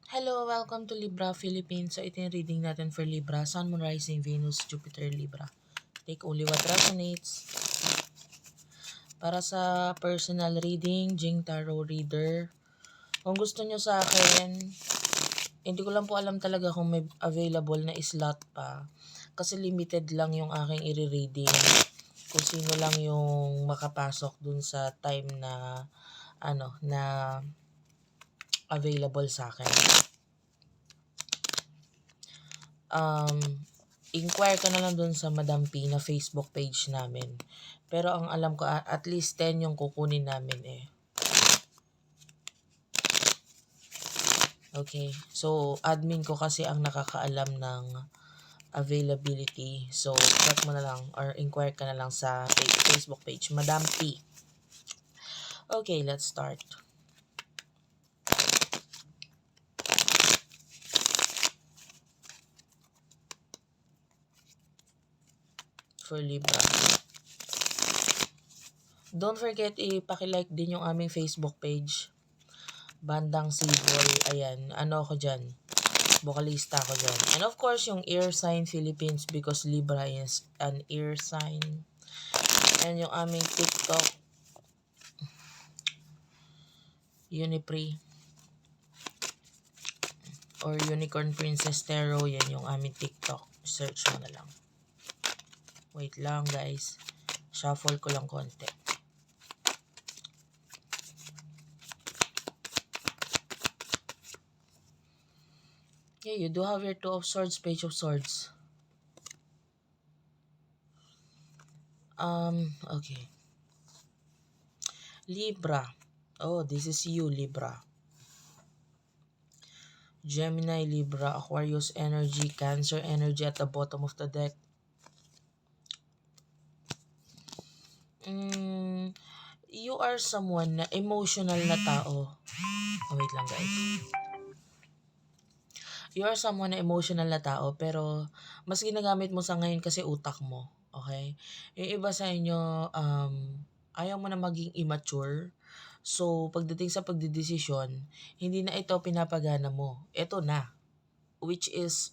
Hello, welcome to Libra Philippines. So ito yung reading natin for Libra, Sun, Moon, Rising, Venus, Jupiter, Libra. Take only what resonates. Para sa personal reading, Jing Tarot Reader. Kung gusto nyo sa akin, hindi ko lang po alam talaga kung may available na slot pa. Kasi limited lang yung aking i-reading. Kung sino lang yung makapasok dun sa time na na available sa akin. Inquire ka na lang dun sa Madam P na Facebook page namin. Pero ang alam ko, at least 10 yung kukunin namin eh. Okay, so admin ko kasi ang nakakaalam ng availability. So, check mo na lang or inquire ka na lang sa Facebook page, Madam P. Okay, let's start. For Libra. Don't forget, i-paki-like din yung aming Facebook page. Bandang Sibol, ayan, ano ako dyan, vocalista ako dyan. And of course, yung air sign Philippines because Libra is an air sign. And yung aming TikTok, Unipre or Unicorn Princess Tarot, yan yung aming TikTok. Search mo na lang. Wait lang guys. Shuffle ko lang konti. Yeah, you do have your Two of Swords, Page of Swords. Okay. Libra. Oh, this is you, Libra. Gemini, Libra, Aquarius energy, Cancer energy at the bottom of the deck. You are someone na emotional na tao. Oh, wait lang guys. You are someone na emotional na tao pero mas ginagamit mo sa ngayon kasi utak mo. Okay? Yung iba sa inyo, ayaw mo na maging immature. So, pagdating sa pagdidesisyon, hindi na ito pinapagana mo. Ito na. Which is,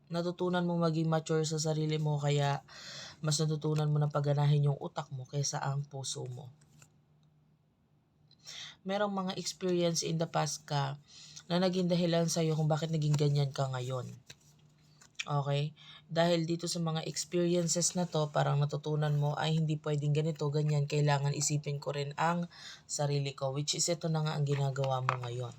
natutunan mo maging mature sa sarili mo kaya mas natutunan mo na pagganahin yung utak mo kaysa ang puso mo. Merong mga experience in the past ka na naging dahilan sa'yo kung bakit naging ganyan ka ngayon. Okay? Dahil dito sa mga experiences na to, parang natutunan mo ay hindi pwedeng ganito, ganyan, kailangan isipin ko rin ang sarili ko. Which is ito na nga ang ginagawa mo ngayon.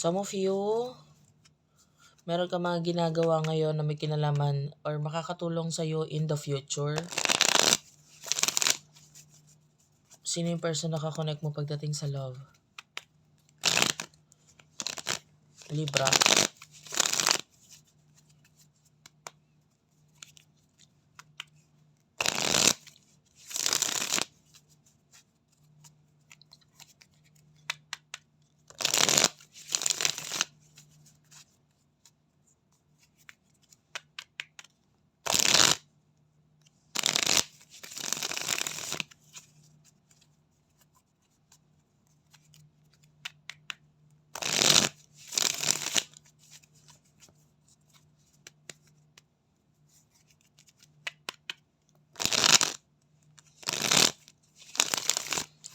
Some of you, meron ka mga ginagawa ngayon na may kinalaman or makakatulong sa'yo in the future. Sino yung person na kakonect mo pagdating sa love? Libra.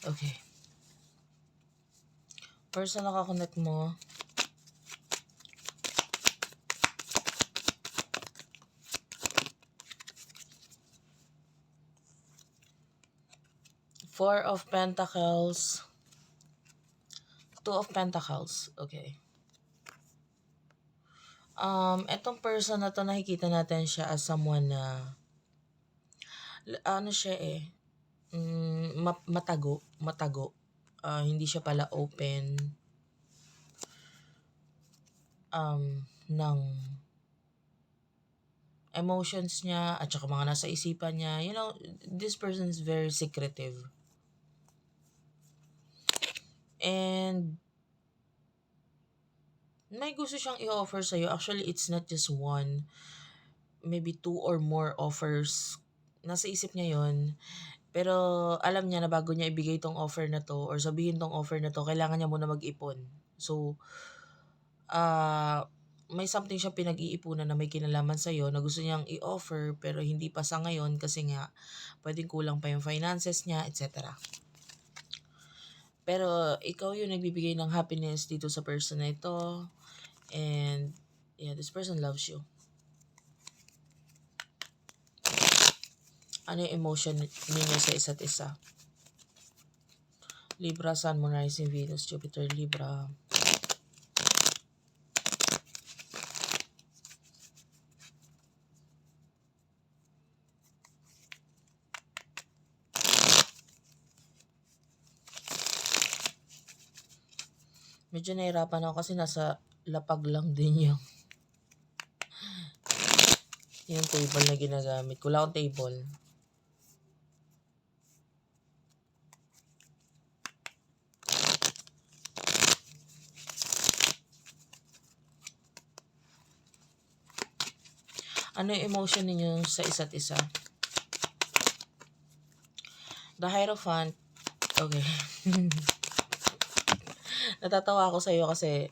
Okay. Person na kakonect mo, Four of Pentacles, Two of Pentacles. Okay. Etong person na to, nakikita natin siya as someone na ano siya matago. Hindi siya pala open ng emotions niya at saka mga nasa isipan niya. You know, this person is very secretive. And may gusto siyang i-offer sa'yo. Actually, it's not just one. Maybe two or more offers. Nasa isip niya yon. Pero alam niya na bago niya ibigay 'tong offer na 'to or sabihin 'tong offer na 'to, kailangan niya muna mag-ipon. So, may something siyang pinag-iipunan na may kinalaman sa'yo na gusto niyang i-offer pero hindi pa sa ngayon kasi nga puwedeng kulang pa yung finances niya, et cetera. Pero ikaw yung nagbibigay ng happiness dito sa person na ito, and yeah, this person loves you. Ano yung emotion ninyo sa isa't isa? Libra, Sun, Moon, Rising, Venus, Jupiter, Libra. Medyo nahirapan ako kasi nasa lapag lang din yung table na ginagamit. Wala akong table. Ano yung emotion ninyo sa isa't isa? The Hierophant. Okay. Natatawa ako sa'yo kasi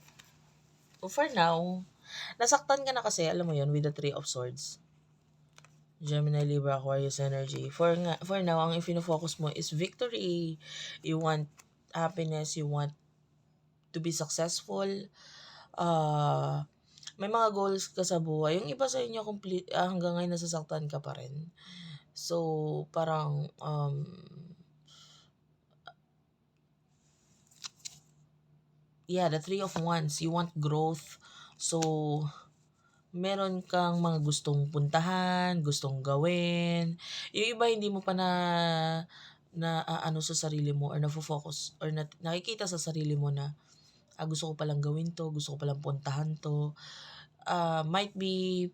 for now, nasaktan ka na kasi, alam mo yun, with the Three of Swords. Gemini, Libra, Aquarius energy. For now, ang ifino-focus mo is victory. You want happiness, you want to be successful. May mga goals ka sa buhay. Yung iba sa inyo hanggang ngayon nasasaktan ka pa rin. So, parang the Three of Wands, you want growth. So, meron kang mga gustong puntahan, gustong gawin. Yung iba hindi mo pa na ano sa sarili mo or nafo-focus or nakikita sa sarili mo na gusto ko palang gawin to, gusto ko palang puntahan to. Might be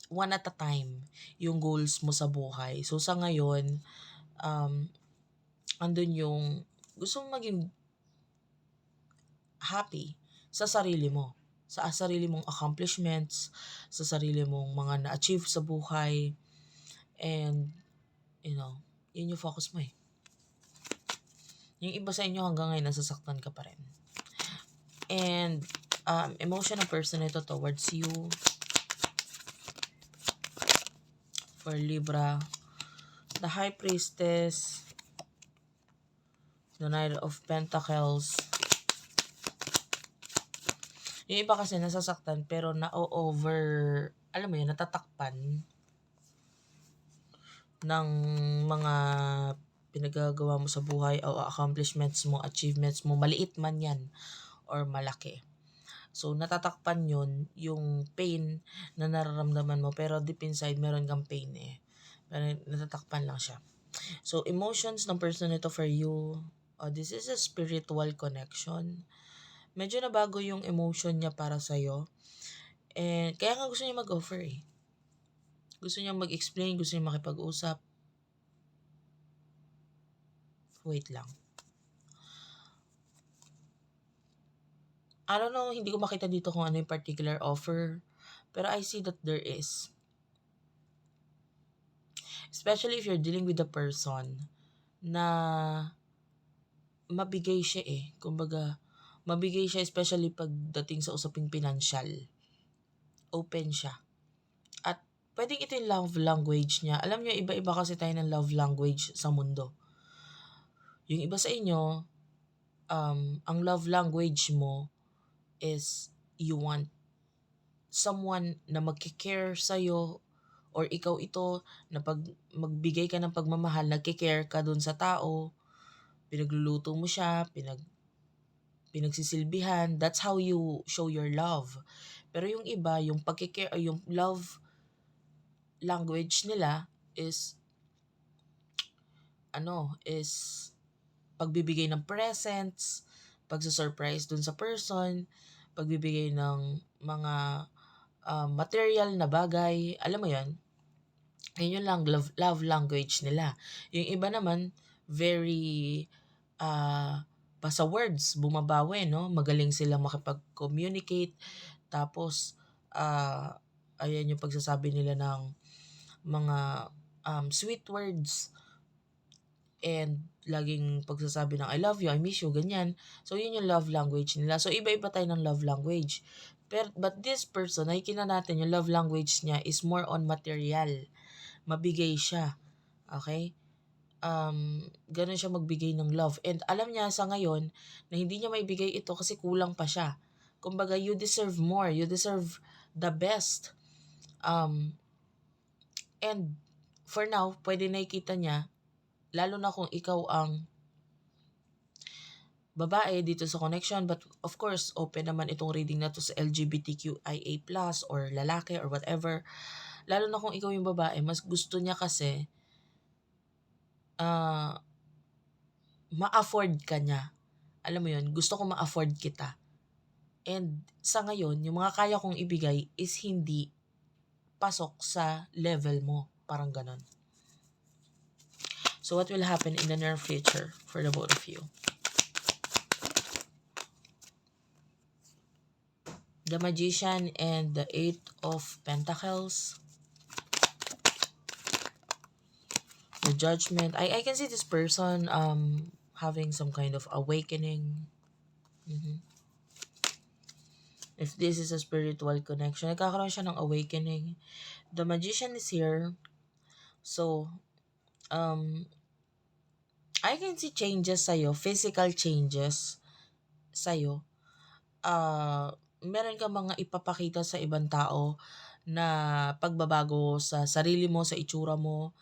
one at a time yung goals mo sa buhay. So sa ngayon, andun yung gusto mong maging happy sa sarili mo. Sa sarili mong accomplishments, sa sarili mong mga na-achieve sa buhay. And, yun yung focus mo eh. Yung iba sa inyo hanggang ngayon nasasaktan ka pa rin. And, emotion ng person ito towards you. For Libra, the High Priestess, the Knight of Pentacles. Yung iba kasi nasasaktan pero na-over, alam mo yun, natatakpan ng mga pinagagawa mo sa buhay o accomplishments mo, achievements mo, maliit man yan or malaki. So, natatakpan yun, yung pain na nararamdaman mo, pero deep inside, meron kang pain eh. Pero natatakpan lang siya. So, emotions ng person ito for you, this is a spiritual connection. Medyo nabago yung emotion niya para sa'yo. And kaya nga gusto niya mag-offer eh. Gusto niya mag-explain, gusto niya makipag-usap. Wait lang. I don't know, hindi ko makita dito kung ano yung particular offer. Pero I see that there is. Especially if you're dealing with a person na mabigay siya eh. Kumbaga, mabigay siya especially pagdating sa usaping pinansyal. Open siya. At pwedeng ito yung love language niya. Alam niyo, iba-iba kasi tayo ng love language sa mundo. Yung iba sa inyo, ang love language mo is you want someone na magkikare sa'yo or ikaw ito na pag magbigay ka ng pagmamahal, nagkikare ka dun sa tao, pinagluluto mo siya, pinagsisilbihan, that's how you show your love. Pero yung iba, yung pagkikare, yung love language nila is pagbibigay ng presents, pagsusurprise dun sa person, pagbibigay ng mga material na bagay, alam mo yan, yun yung lang love language nila. Yung iba naman, very pa sa words, bumabawi, no? Magaling silang makipag-communicate. Tapos, ayan yung pagsasabi nila ng mga sweet words. and laging pagsasabi ng I love you, I miss you, ganyan. So, yun yung love language nila. So, iba-iba tayo ng love language. But this person, nakikita natin yung love language niya is more on material. Mabigay siya. Okay? Ganun siya magbigay ng love. And alam niya sa ngayon na hindi niya maibigay ito kasi kulang pa siya. Kumbaga, you deserve more. You deserve the best. And for now, pwede nakikita niya, lalo na kung ikaw ang babae dito sa connection, but of course, open naman itong reading na to sa LGBTQIA+, or lalaki, or whatever. Lalo na kung ikaw yung babae, mas gusto niya kasi ma-afford ka niya. Alam mo yun, gusto ko ma-afford kita. And sa ngayon, yung mga kaya kong ibigay is hindi pasok sa level mo. Parang ganon. So what will happen in the near future for the both of you? The Magician and the Eight of Pentacles. The Judgment. I can see this person having some kind of awakening. If this is a spiritual connection, nagkakaroon siya ng awakening. The Magician is here. So, I can see changes sa'yo, physical changes sa'yo. Meron ka mga ipapakita sa ibang tao na pagbabago sa sarili mo, sa itsura mo.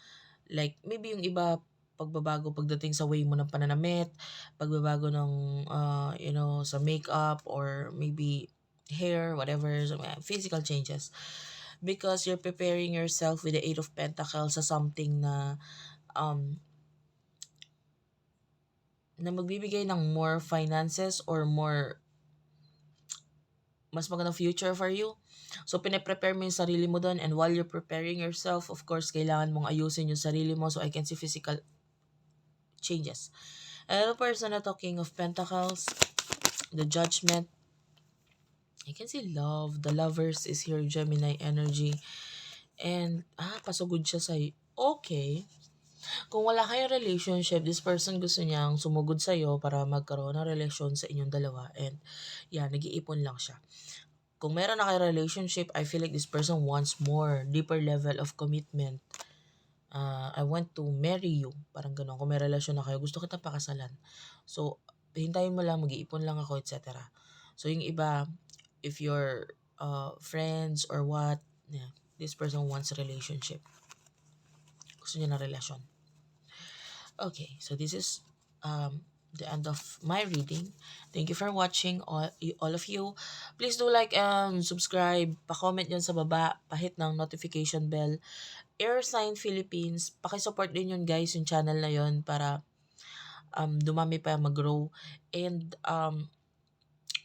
Like, maybe yung iba, pagbabago pagdating sa way mo ng pananamit, pagbabago ng, sa makeup, or maybe hair, whatever, so, physical changes. Because you're preparing yourself with the Eight of Pentacles sa something na, na magbibigay ng more finances or more mas magandang future for you. So, pinaprepare mo yung sarili mo doon, and while you're preparing yourself, of course, kailangan mong ayusin yung sarili mo. So, I can see physical changes. Another person na to, King of Pentacles, the Judgment. I can see love. The Lovers is here, Gemini energy. And, pasugod siya sa'yo. Okay. Kung wala kayong relationship, this person gusto niyang sumugod sa'yo para magkaroon ng relasyon sa inyong dalawa. And, nag-iipon lang siya. Kung meron na kayo relationship, I feel like this person wants more, deeper level of commitment. I want to marry you. Parang gano'n. Kung may relasyon na kayo, gusto kita pakasalan. So, hintayin mo lang, mag-iipon lang ako, etc. So, yung iba, if you're friends or what, this person wants a relationship. Gusto niya na relasyon. Okay, so this is the end of my reading. Thank you for watching, all of you. Please do like and subscribe. Pa-comment yun sa baba. Pa-hit ng notification bell. Air Sign Philippines. Paki-support din yun, guys, yung channel na yun para dumami pa, mag-grow. And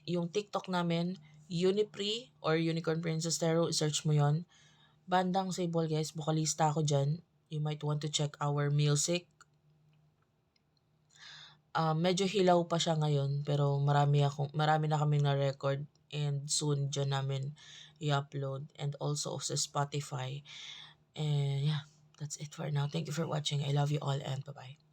yung TikTok namin, Unipri or Unicorn Princess Tarot, search mo yon. Bandang Sable, guys. Bukalista ako dyan. You might want to check our music. Medyo hilaw pa siya ngayon, pero marami na kaming na-record, and soon dyan namin i-upload, and also sa Spotify. And yeah, that's it for now. Thank you for watching. I love you all, and bye-bye.